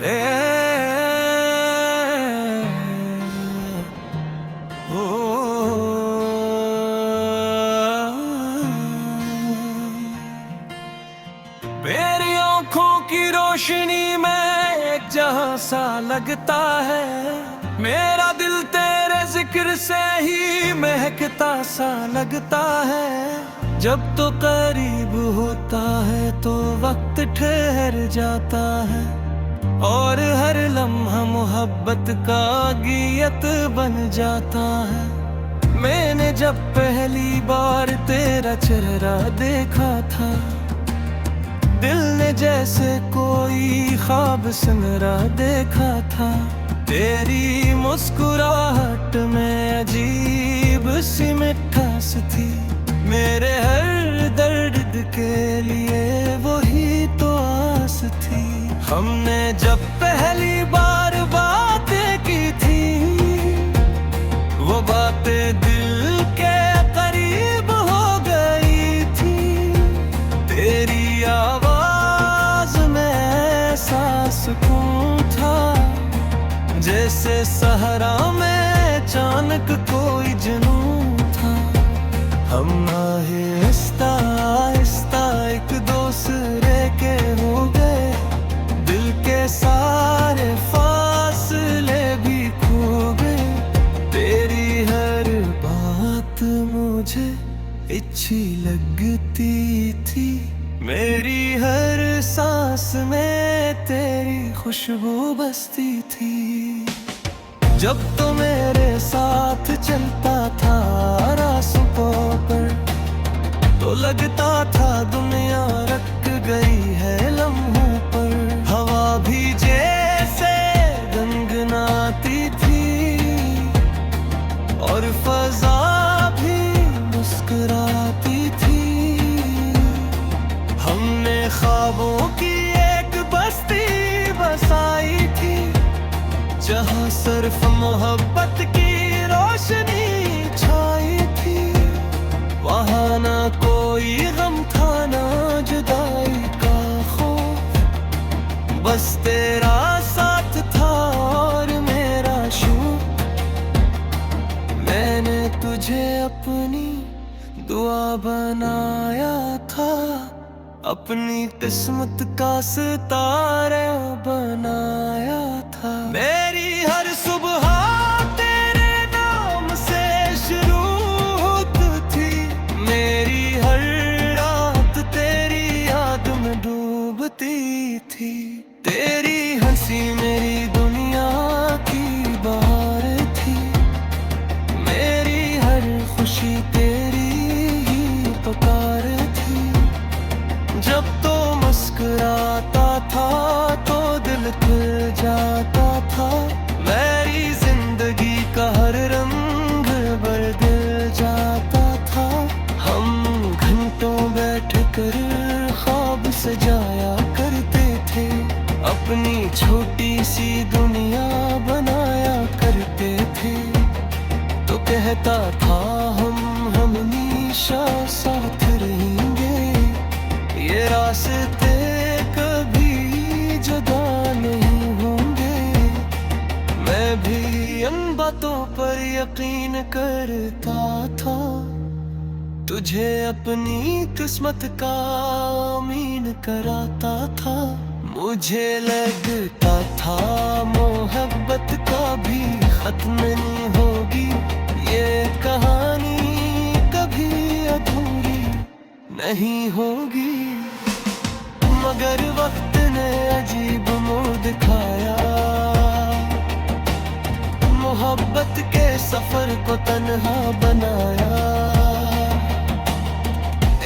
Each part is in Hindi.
ए, ओ, मेरी आंखों की रोशनी में एक जहां सा लगता है। मेरा दिल तेरे जिक्र से ही महकता सा लगता है। जब तो करीब होता है तो वक्त ठहर जाता है, और हर लम्हा मोहब्बत का गीत बन जाता है। मैंने जब पहली बार तेरा चेहरा देखा था, दिल ने जैसे कोई ख्वाब सुनहरा देखा था। तेरी मुस्कुराहट में अजीब सी मिठास थी। मेरे हर दर्द के लिए वही तो आस थी। हमने जब पहली बार बातें की थी, वो बातें दिल के करीब हो गई थी। तेरी आवाज में ऐसा सुकून था, जैसे सहरा में अचानक कोई जुनून था। हम आहिस्ता आहिस्ता एक दूसरे के हो गए, दिल के सारे फासले भी खो गए। तेरी हर बात मुझे अच्छी लगती थी, मेरी हर सांस में तेरी खुशबू बसती थी। जब तो मेरे साथ चलता था रास्तों पर, तो लगता था दुनिया रख गई है लम्हों पर। हवा भी जैसे गुनगुनाती थी, और फजा भी मुस्कुराती थी। हमने ख्वाबों की एक बस्ती बसाई थी, जहाँ सिर्फ मोहब्बत की रोशनी छाई थी। वहाँ ना कोई गम था, ना जुदाई का खौफ, बस तेरा साथ था और मेरा शौक। मैंने तुझे अपनी दुआ बनाया था, अपनी किस्मत का सितारा बनाया था। मेरी हर सुबह तेरे नाम से शुरू होती थी, मेरी हर रात तेरी याद में डूबती थी। तेरी हंसी मेरी दुनिया की बहार थी, मेरी हर खुशी तेरी ही पुकार थी। जब तो मुस्कुराता था तो दिल खुल जाता था, मेरी जिंदगी का हर रंग बदल जाता था। हम घंटों बैठ कर ख्वाब सजाया करते थे, अपनी छोटी सी दुनिया बनाया करते थे। तो कहता था हम हमेशा साथ रहेंगे, ये रास्ते कभी जुदा नहीं होंगे। मैं भी इन बातों पर यकीन करता था, तुझे अपनी किस्मत का अमीन कराता था। मुझे लगता था मोहब्बत का भी खत्म नहीं होगी, ये कहानी कभी अधूरी नहीं होगी। मगर वक्त ने अजीब मोड़ दिखाया, मोहब्बत के सफर को तन्हा बनाया।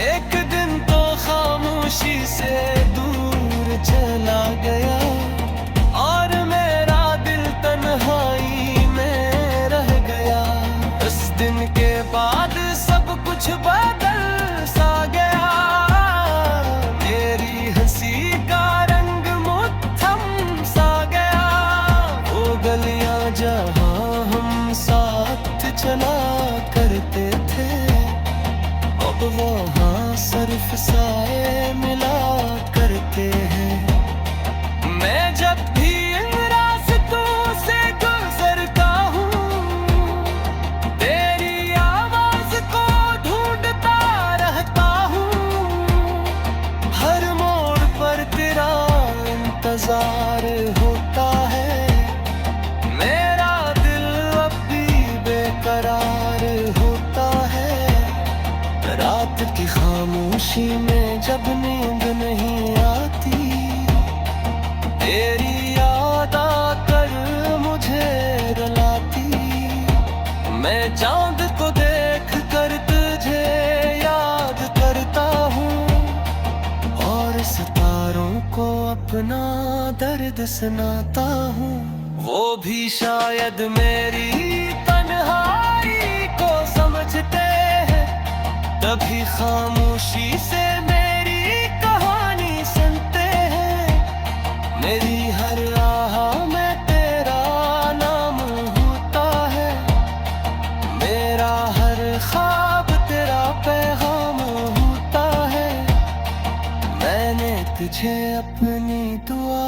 एक दिन तो खामोशी से दूर चला गया, और मेरा दिल तन्हाई में रह गया। उस दिन के बाद सब कुछ बदल सा गया, मेरी हंसी का रंग मुट्ठम सा गया। वो गलियां जहां हम साथ चला करते थे, अब वहाँ सिर्फ साए मिला करते हैं। मैं जब भी रात की खामोशी में जब नींद नहीं आती, तेरी याद आकर मुझे रुलाती। मैं चांद को देख कर तुझे याद करता हूँ, और सितारों को अपना दर्द सुनाता हूँ। वो भी शायद मेरी तन्हाई को समझते हैं, तभी खामोशी से मेरी कहानी सुनते हैं। मेरी हर राह में तेरा नाम होता है, मेरा हर ख्वाब तेरा पैगाम होता है। मैंने तुझे अपनी दुआ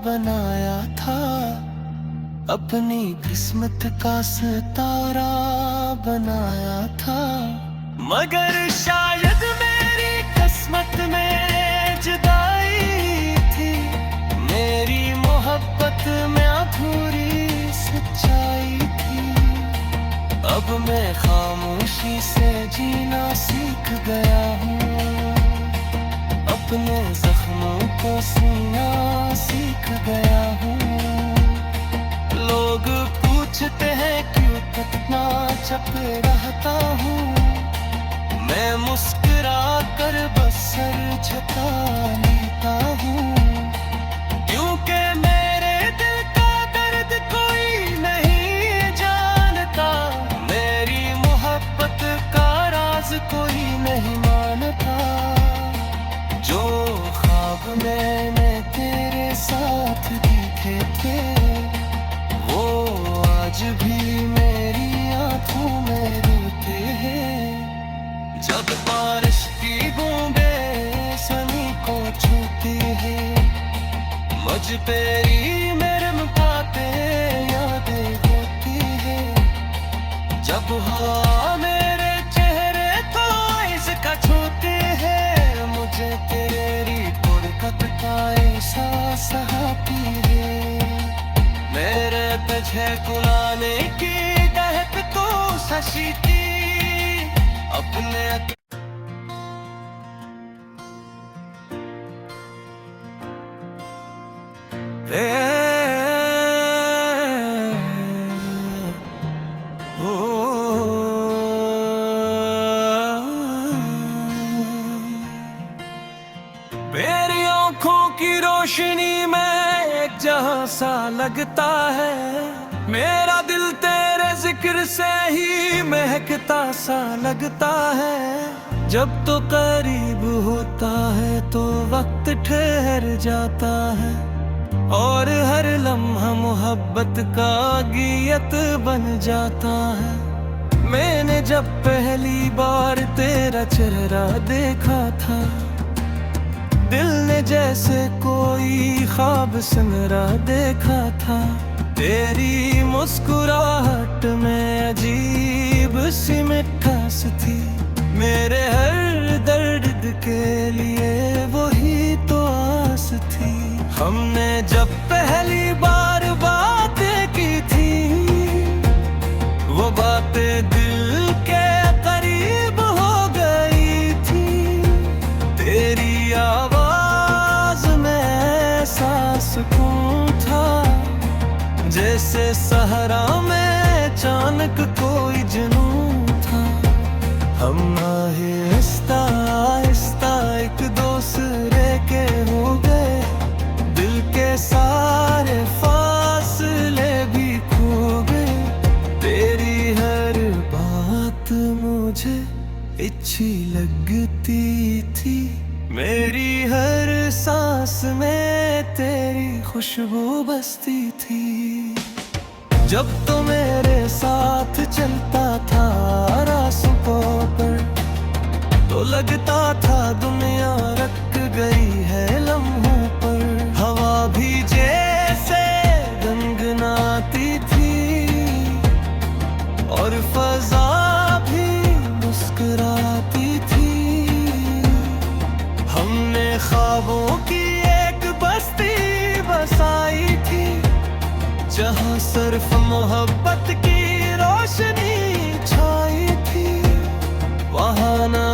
बनाया था, अपनी किस्मत का सितारा बनाया था। मगर शायद मेरी किस्मत में जुदाई थी, मेरी मोहब्बत में अधूरी सच्चाई थी। अब मैं खामोशी से जीना सीख गया हूँ, अपने जख्मों को सीना सीख गया हूँ। लोग पूछते हैं क्यों कितना चुप रहता हूँ, मैं मुस्कुरा कर बस सर झुका लेता हूँ। क्योंकि मेरे दिल का दर्द कोई नहीं जानता, मेरी मोहब्बत का राज कोई नहीं मानता। जो ख्वाब मैंने तेरे साथ देखे थे, वो आज भी मेरी आंखों में रोते हैं। जब बारिश की बूंदें ज़मीं को छूती है, मुझ तेरी नरम बातें यादें होती है। जब हवा मेरे चेहरे को इसका छूती है, मुझे तेरी गुड़गुड़ का एहसास आती है। मेरे तुझे कुलाने की दहक को सशीती अपने मेरी आँखों की रोशनी में एक जहां सा लगता है, मेरा दिल तेरे जिक्र से ही महकता सा लगता है। जब तो करीब होता है तो वक्त ठहर जाता है, और हर लम्हा मोहब्बत का गीत बन जाता है। मैंने जब पहली बार तेरा चेहरा देखा था, दिल ने जैसे कोई ख्वाब सुनहरा देखा था। तेरी मुस्कुराहट में अजीब सी मिठास थी, मेरे हर दर्द के लिए वही तो आस थी। हमने जब पहली बार बातें की थी, वो बातें दिल के करीब हो गई थी। तेरी आवाज में ऐसा सुकून था, जैसे सहरा में अचानक कोई जुनून था। हम आहिस्ता आहिस्ता एक दूसरे के हो गए, दिल के सारे फासले भी खो गए। तेरी हर बात मुझे अच्छी लगती थी, मेरी हर सांस में तेरी खुशबू बसती थी। जब तो मेरे साथ चलता था रास्तों पर, तो लगता था दुनिया रख गई है लम्हों पर। हवा भी जैसे गुनगुनाती थी, और फजा भी मुस्कुराती थी। हमने ख्वाबों की एक बस्ती बसाई थी, जहाँ सिर्फ मोहब्बत की रोशनी छाई थी। वहाँ ना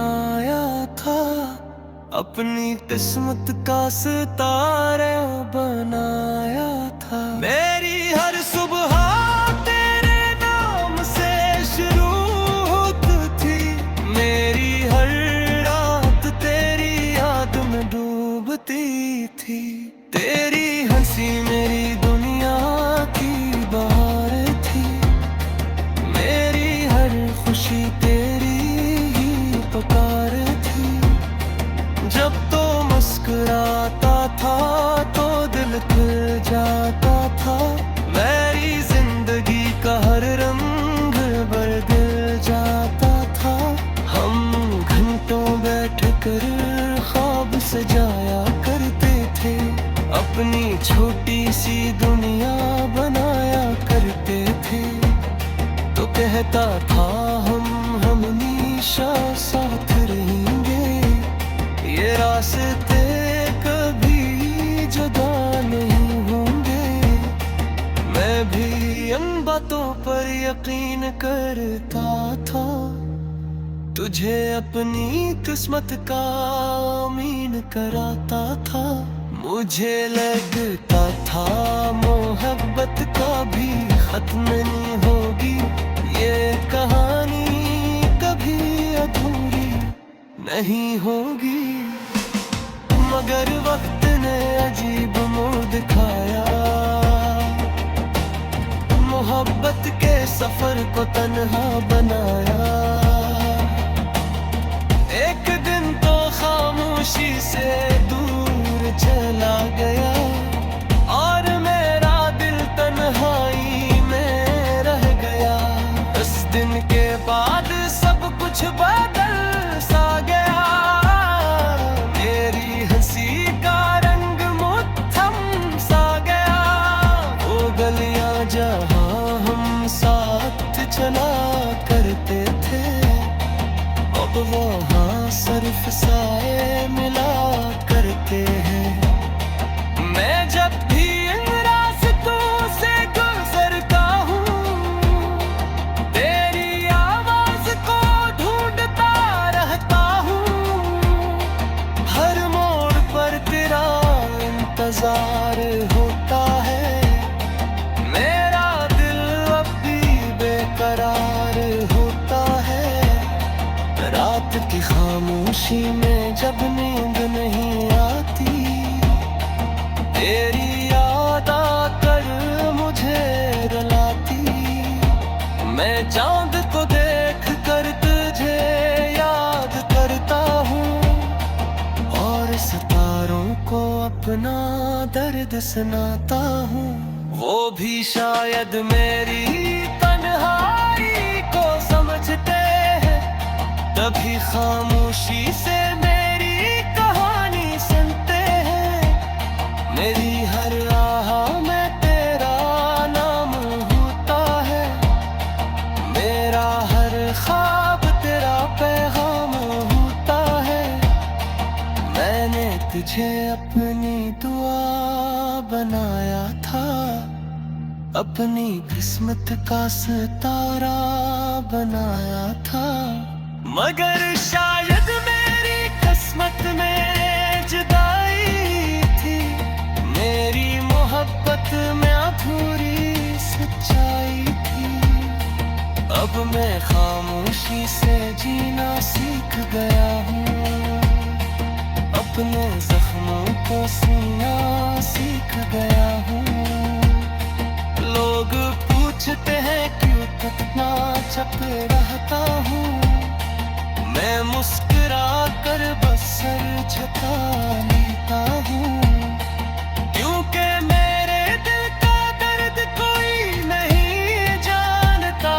बनाया था, अपनी किस्मत का सितारे बनाया था। मेरी हर सुबह तेरे नाम से शुरू होती थी, मेरी हर रात तेरी याद में डूबती थी। तेरी हंसी मेरी दुनिया की बहार थी, मेरी हर खुशी तेरी ही पुकार थी। जब तो मुस्कुराता था तो दिल खिल जाता था, मेरी जिंदगी का हर रंग बदल जाता था। हम घंटों बैठ कर ख्वाब सजाया करते थे, अपनी छोटी सी दुनिया बनाया करते थे। तो कहता था हम हमेशा साथ रहेंगे, ये रास्ते कभी जुदा नहीं होंगे। मैं भी इन बातों पर यकीन करता था, तुझे अपनी किस्मत का अमीन कराता था। मुझे लगता था मोहब्बत का भी खत्म नहीं होगी, ये कहानी कभी अधूरी नहीं होगी। मगर वक्त ने अजीब मोड़ दिखाया, मोहब्बत के सफर को तन्हा बनाया। एक दिन तो खामोशी से दूर चला गया, और मेरा दिल तन्हाई में रह गया। उस दिन के बाद सब कुछ बदल सा गया, मेरी हंसी का रंग मुट्ठम सा गया। वो गलियां जहां हम साथ चला करते थे, अब वहाँ सिर्फ साए मिला करते हैं। मैं जब भी इन रास्तों से गुजरता हूँ, तेरी आवाज को ढूंढता रहता हूँ। हर मोड़ पर तेरा इंतजार होता है, मेरा दिल अब भी बेकरार होता है। रात की खामोशी में जब नींद नहीं आती, तेरी याद आकर मुझे रुलाती। मैं चांद को देख कर तुझे याद करता हूँ, और सितारों को अपना दर्द सुनाता हूँ। वो भी शायद मेरी तन्हाई को समझते हैं, तभी खामोशी से मेरी कहानी सुनते हैं। मेरी हर राह में तेरा नाम होता है, मेरा हर ख्वाब तेरा पैगाम होता है। मैंने तुझे अपनी दुआ बनाया था, अपनी किस्मत का सितारा बनाया था। मगर शायद मेरी किस्मत में जुदाई थी, मेरी मोहब्बत में अधूरी सच्चाई थी। अब मैं खामोशी से जीना सीख गया हूँ, अपने जख्मों को सीना सीख गया हूँ। लोग पूछते हैं क्यों कितना चुप रहता हूँ, मैं मुस्कुरा कर बस सर झुका लेता हूँ। क्योंकि मेरे दिल का दर्द कोई नहीं जानता,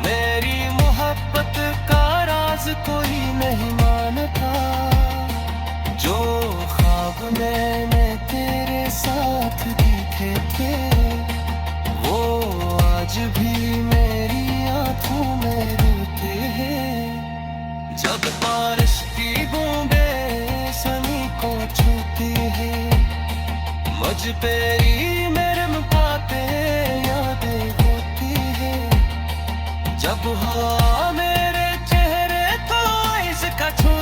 मेरी मोहब्बत का राज कोई नहीं मानता। जो ख्वाब मैंने तेरे साथ देखे थे, वो आज भी मेरी आंखों में रोते हैं। जब बारिश की बूंदें सनी को छूती है, मुझ पे ही मेरे मुकाते यादें होती है। जब हवा मेरे चेहरे को इसका छू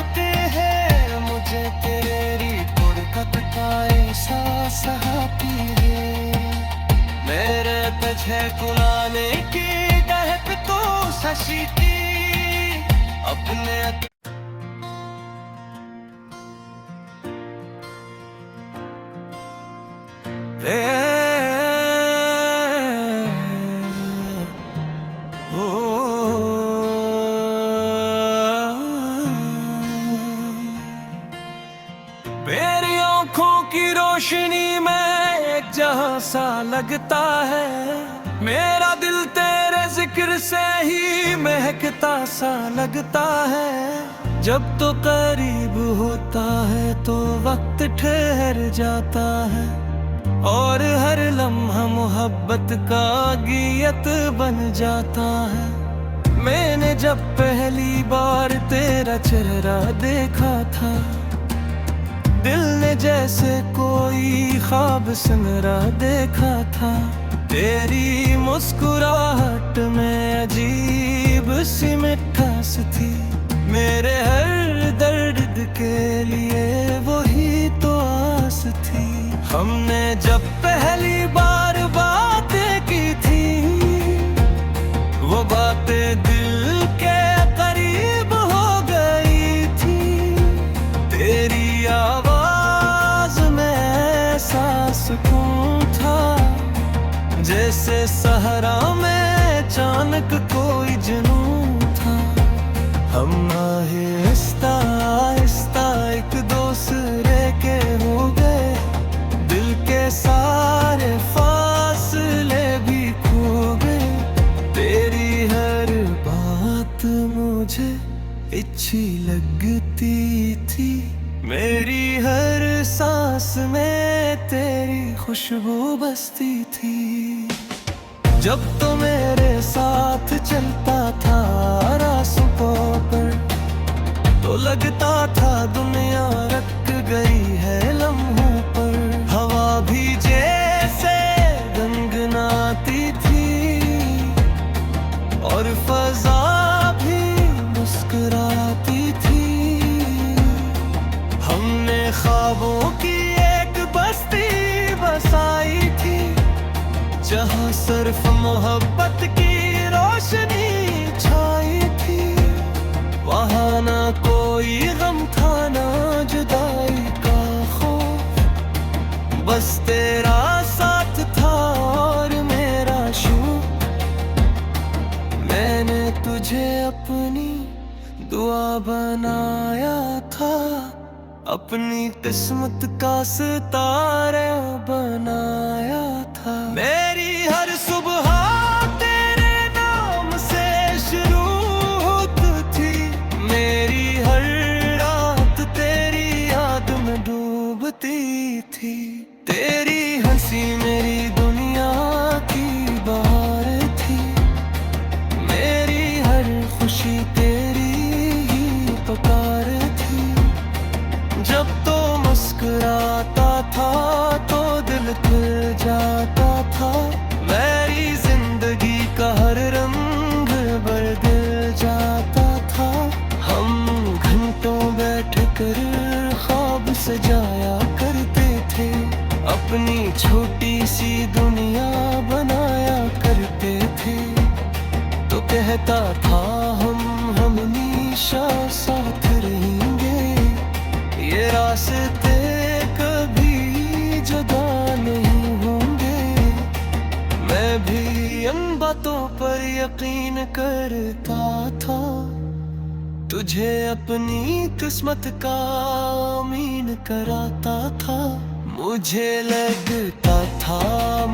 सहाती है मेरे तुझे कुलाने की दहक तो सशीती अपने मेरी आँखों की रोशनी में एक जहां सा लगता है मेरा दिल तेरे जिक्र से ही महकता सा लगता है जब तो करीब होता है तो वक्त ठहर जाता है और हर लम्हा मोहब्बत का गीत बन जाता है मैंने जब पहली बार तेरा चेहरा देखा था दिल ने जैसे कोई ख्वाब सुनहरा देखा था तेरी मुस्कुराहट में अजीब सी मिठास थी मेरे हर दर्द के लिए वही तो आस थी हमने जब पहली बार बातें की थी वो बातें दिल के करीब हो गई थी तेरी आवाज में सुकून था जैसे सहरा में अचानक कोई जुनून था हम आहिस्ता आहिस्ता एक दूसरे के हो गए दिल के सारे फासले भी खो गए तेरी हर बात मुझे अच्छी लगती थी मेरी हर सांस में तेरी खुशबू बसती थी जब तो मेरे साथ चलता था रास्तों पर तो लगता था दुनिया रख गई है लम्हों पर हवा भी जैसे गुनगुनाती थी और फजा भी मुस्कुराती थी हमने ख्वाबों की एक बस्ती बसाई थी जहाँ सिर्फ मोहब्बत की रोशनी छाई थी वहाँ ना कोई गम था ना जुदाई का खौफ बस तेरा साथ था और मेरा शौक मैंने तुझे अपनी दुआ बनाया था अपनी किस्मत का सितारा बनाया था मेरी हर सुबह तेरे नाम से शुरू होती थी मेरी हर रात तेरी याद में डूबती थी तेरी हंसी मेरी दुनिया की बहार थी मेरी हर खुशी तेरी ही पुकार थी जब तो मुस्कुराता था तो दिल खुल जाता था मेरी जिंदगी का हर रंग बदल जाता था हम घंटों बैठ कर ख्वाब सजाया करते थे अपनी छोटी सी दुनिया बनाया करते थे तो कहता था हम हमेशा साथ रहेंगे ये रास्ते कभी जुदा नहीं होंगे मैं भी इन बातों पर यकीन करता था तुझे अपनी किस्मत का अमीन कराता था मुझे लगता था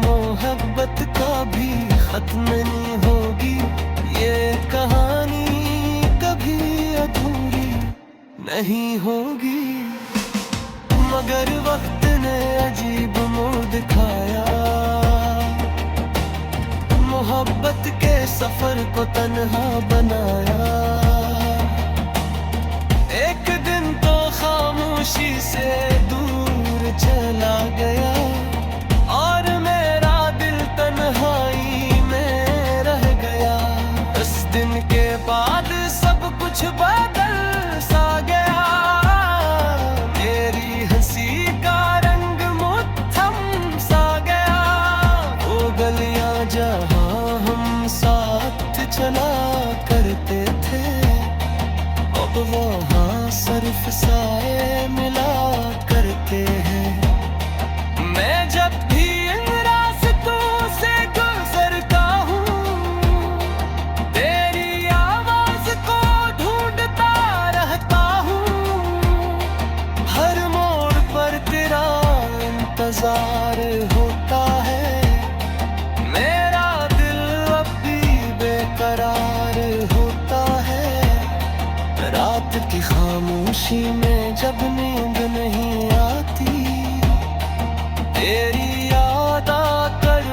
मोहब्बत का भी खत्म नहीं होगी ये कहानी कभी अधूरी नहीं होगी मगर वक्त ने अजीब मोड़ दिखाया मोहब्बत के सफर को तन्हा बनाया एक दिन तो खामोशी से दूर चला गया और मेरा दिल तन्हाई में रह गया उस दिन के बाद सब कुछ बदल सा गया तेरी हंसी का रंग मुट्ठम सिर्फ साए मिला करते हैं। मैं जब भी इन रास्तों से गुजरता हूँ, तेरी आवाज को ढूंढता रहता हूँ। हर मोड़ पर तेरा इंतजार होता है, मेरा दिल अब भी बेकरार होता है। रात की खामोशी में जब नींद नहीं आती, तेरी याद आकर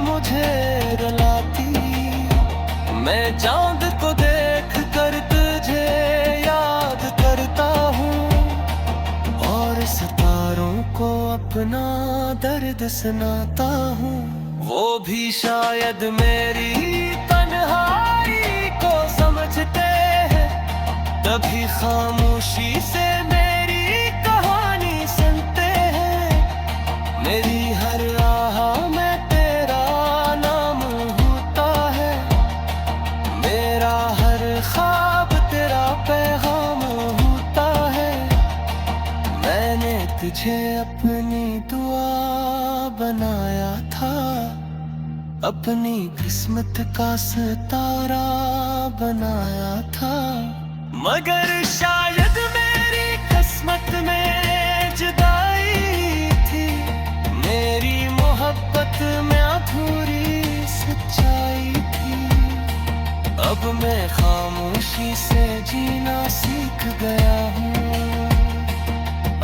मुझे रुलाती। मैं चांद को देख कर तुझे याद करता हूँ, और सितारों को अपना दर्द सुनाता हूँ। वो भी शायद मेरी तन्हाई को समझते हैं, तभी खामोशी से मेरी कहानी सुनते हैं। मेरी हर राह में तेरा नाम होता है, मेरा हर ख्वाब तेरा पैगाम होता है। मैंने तुझे अपनी दुआ बनाया था, अपनी किस्मत का सितारा बनाया था। मगर शायद मेरी किस्मत में जुदाई थी, मेरी मोहब्बत में अधूरी सच्चाई थी। अब मैं खामोशी से जीना सीख गया हूँ,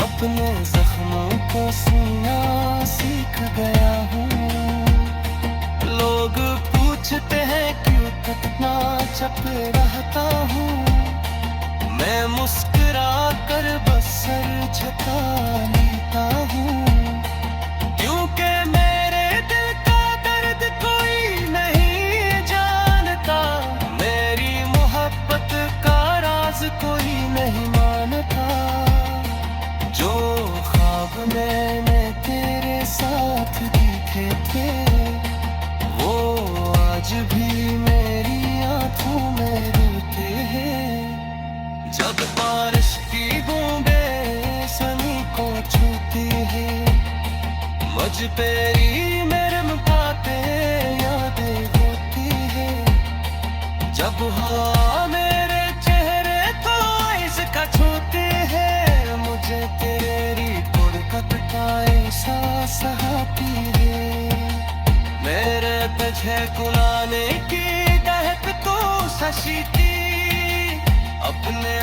अपने जख्मों को सीना सीख गया हूँ। लोग पूछते हैं क्यों कितना चुप रहता हूँ, मैं मुस्कुरा कर बस सर झुका लेता हूँ। क्योंकि मेरे दिल का दर्द कोई नहीं जानता, मेरी मोहब्बत का राज कोई नहीं मानता। जो ख्वाब मैंने तेरे साथ देखे थे, वो आज भी मेरी आंखों में रोते हैं। जब बारिश की बूंदें सनी को छूती है, मुझ पे ही मेरे बातें यादें होती है। जब हवा मेरे चेहरे को इसका छूती है, मुझे तेरी गुरकत का एहसास आती है। मेरे तुझे कुलाने की दहक तो सशीती अपने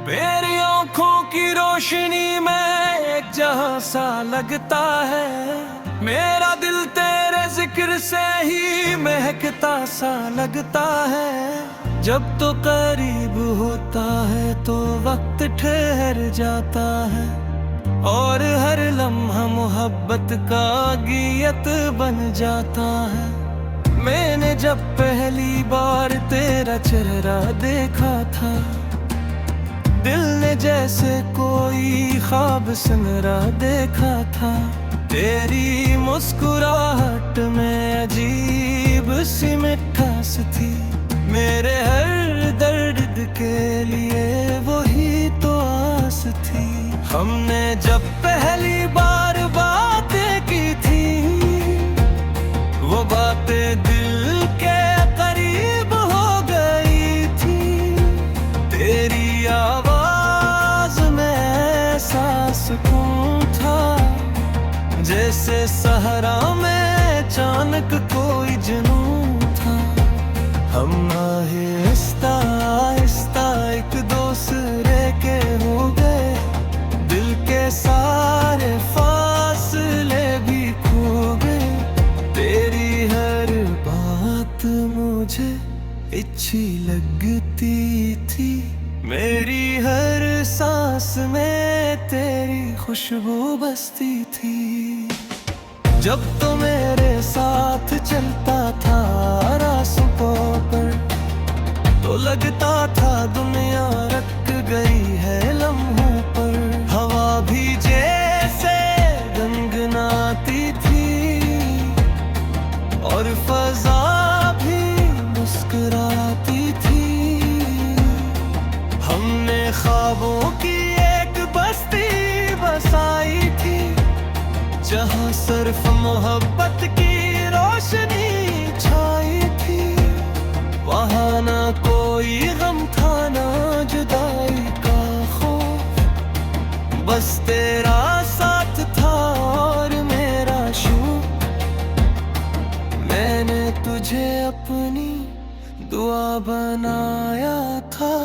मेरी आँखों की रोशनी में एक जहां सा लगता है, मेरा दिल तेरे जिक्र से ही महकता सा लगता है। जब तो करीब होता है तो वक्त ठहर जाता है, और हर लम्हा मोहब्बत का गीत बन जाता है। मैंने जब पहली बार तेरा चेहरा देखा था, दिल ने जैसे कोई ख्वाब सुनरा देखा था। तेरी मुस्कुराहट में अजीब सी मिठास थी, मेरे हर दर्द के लिए वही तो आस थी। हमने जब पहली बार बातें की थी, वो बातें दिल के करीब हो गई थी। तेरी आवाज में ऐसा सुकून था, जैसे सहरा में अचानक कोई जुनून था। हम आहिस्ता आहिस्ता एक दूसरे के हो गए, दिल के सारे फासले भी खो गए। तेरी हर बात मुझे अच्छी लगती थी, मेरी हर सांस में तेरी खुशबू बसती थी। जब तो मेरे साथ चलता था रास्तों पर, तो लगता था दुनिया रख गई है लम्हों पर। हवा भी जैसे गुनगुनाती थी और फजा भी मुस्कुराती थी। हमने ख्वाबों की एक बस्ती बसाई थी, जहाँ सिर्फ मोहब्बत की रोशनी छाई थी। वहाँ ना कोई गम था, ना जुदाई का खौफ, बस तेरा साथ था और मेरा शौक। मैंने तुझे अपनी दुआ बनाया था,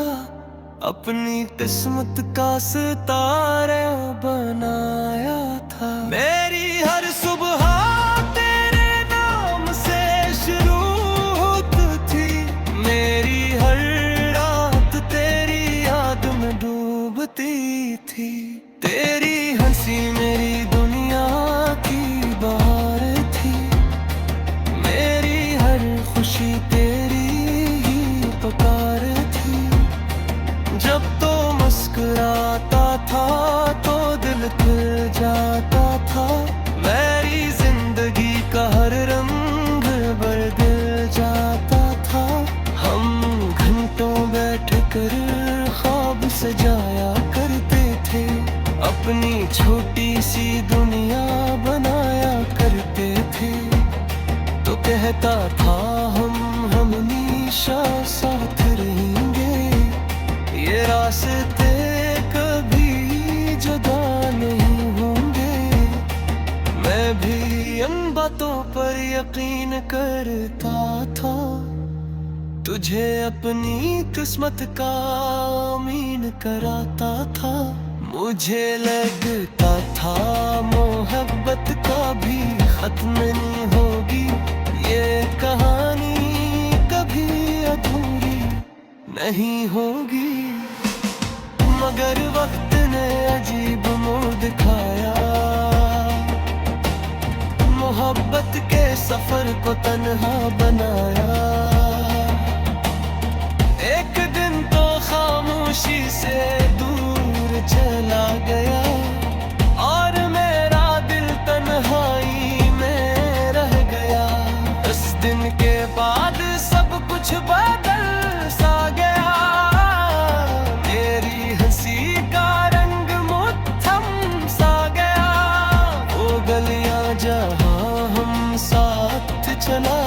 अपनी किस्मत का सितारा बनाया था। मेरी हर सुबह तेरे नाम से शुरू होती थी, मेरी हर रात तेरी याद में डूबती थी। तेरी हंसी मेरी दुनिया की बहार थी, मेरी हर खुशी तेरी ही पुकार थी। जब तो मुस्कुराता था तो दिल खिल जाता था, मेरी जिंदगी का हर रंग बदल जाता था। हम घंटों बैठ कर ख्वाब सजाया करते थे, अपनी छोटी सी दुनिया बनाया करते थे। तो कहता था हम हमेशा साथ रहेंगे, ये रास्ते कभी जुदा नहीं होंगे। मैं भी इन बातों पर यकीन करता था, तुझे अपनी किस्मत का अमीन कराता था। मुझे लगता था मोहब्बत का भी खत्म नहीं होगी, ये कहानी कभी अधूरी नहीं होगी। मगर वक्त ने अजीब मोड़ दिखाया, मोहब्बत के सफर को तन्हा बनाया। एक दिन तो खामोशी से दूर चला गया, और मेरा दिल तन्हाई में रह गया। उस दिन के बाद सब कुछ बदल सा गया, मेरी हंसी का रंग मुट्ठम सा गया। वो गलियां जहाँ हम साथ चला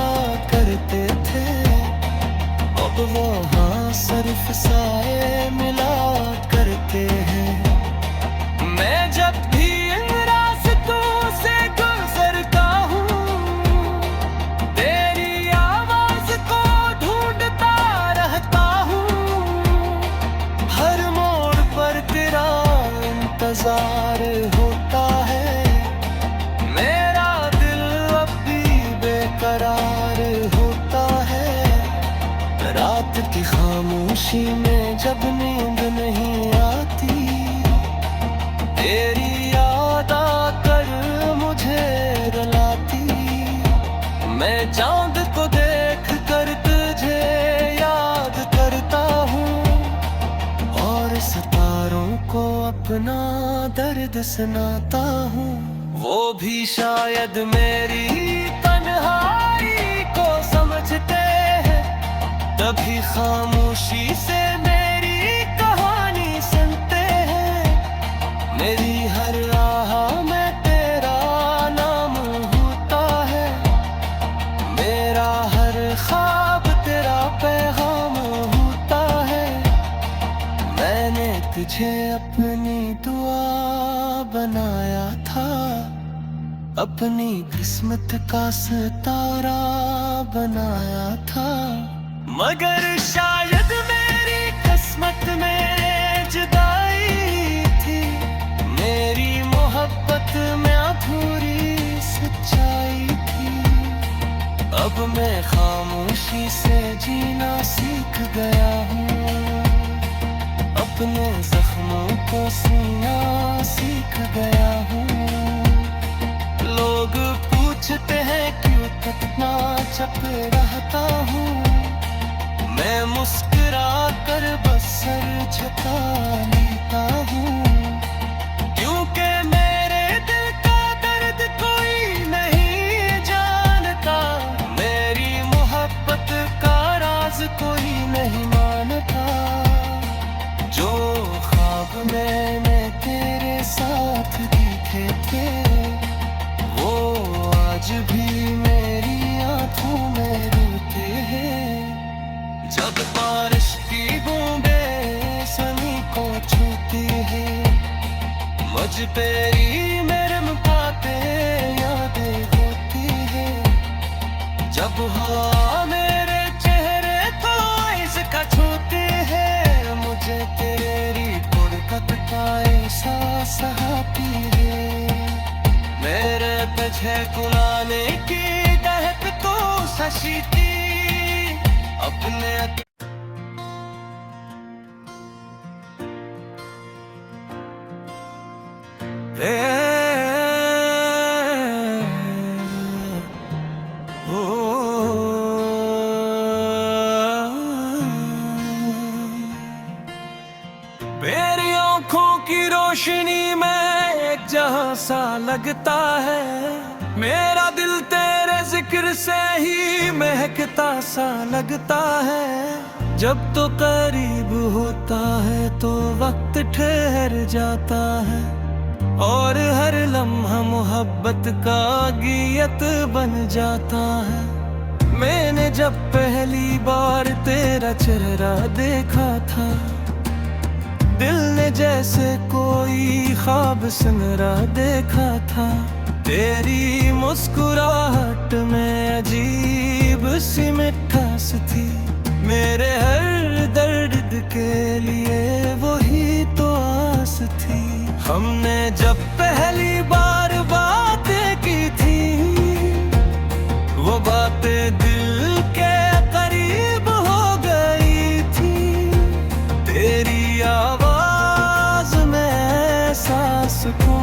करते थे, अब वहाँ सिर्फ साए मिला करते हैं। मैं जब भी इन रास्तों से गुजरता हूँ, तेरी आवाज को ढूंढता रहता हूँ। हर मोड़ पर तेरा इंतजार होता है, मेरा दिल अब भी बेकरार होता है। रात की खामोशी में जब नींद नहीं आती, तेरी याद आकर मुझे रुलाती। मैं चांद को देख कर तुझे याद करता हूँ, और सितारों को अपना दर्द सुनाता हूँ। वो भी शायद मेरी तन्हाई को समझते हैं, तभी खामोशी से मेरी कहानी सुनते हैं। मेरी हर राह में तेरा नाम होता है, मेरा हर ख्वाब तेरा पैगाम होता है। मैंने तुझे अपनी दुआ बनाया था, अपनी किस्मत का सितारा बनाया था। मगर शायद मेरी किस्मत में जुदाई थी, मेरी मोहब्बत में अधूरी सच्चाई थी। अब मैं खामोशी से जीना सीख गया हूँ, अपने जख्मों को सीना सीख गया हूँ। लोग पूछते हैं क्यों कितना चुप रहता हूँ, मैं मुस्कुरा मुस्कुरा कर बस सर झुका लेता हूँ, क्योंकि मेरे दिल का दर्द कोई नहीं जानता, मेरी मोहब्बत का राज कोई नहीं मानता। जो ख्वाब मैंने तेरे साथ देखे थे, वो आज भी मेरी आंखों में रोते हैं। जब बारिश की बूंदें सनी को छूती है, मुझ पे ही मेरे मुकाते यादें होती है। जब हवा मेरे चेहरे को इसका छूती है, मुझे तेरी गुड़गुड़ का एहसास आती है। मेरे तुझे कुलाने की दहक को सशीती अपने मेरी आँखों की रोशनी में एक जहां सा लगता है, मेरा दिल तेरे जिक्र से ही महकता सा लगता है। जब तो करीब होता है तो वक्त ठहर जाता है, और हर लम्हा मोहब्बत का गीत बन जाता है। मैंने जब पहली बार तेरा चेहरा देखा था, दिल ने जैसे कोई ख्वाब सुनहरा देखा था। तेरी मुस्कुराहट में अजीब सी मिठास थी, मेरे हर दर्द के लिए वही तो आस थी। हमने जब पहली बार बातें की थी, वो बातें दिल के करीब हो गई थी। तेरी आवाज में सांस को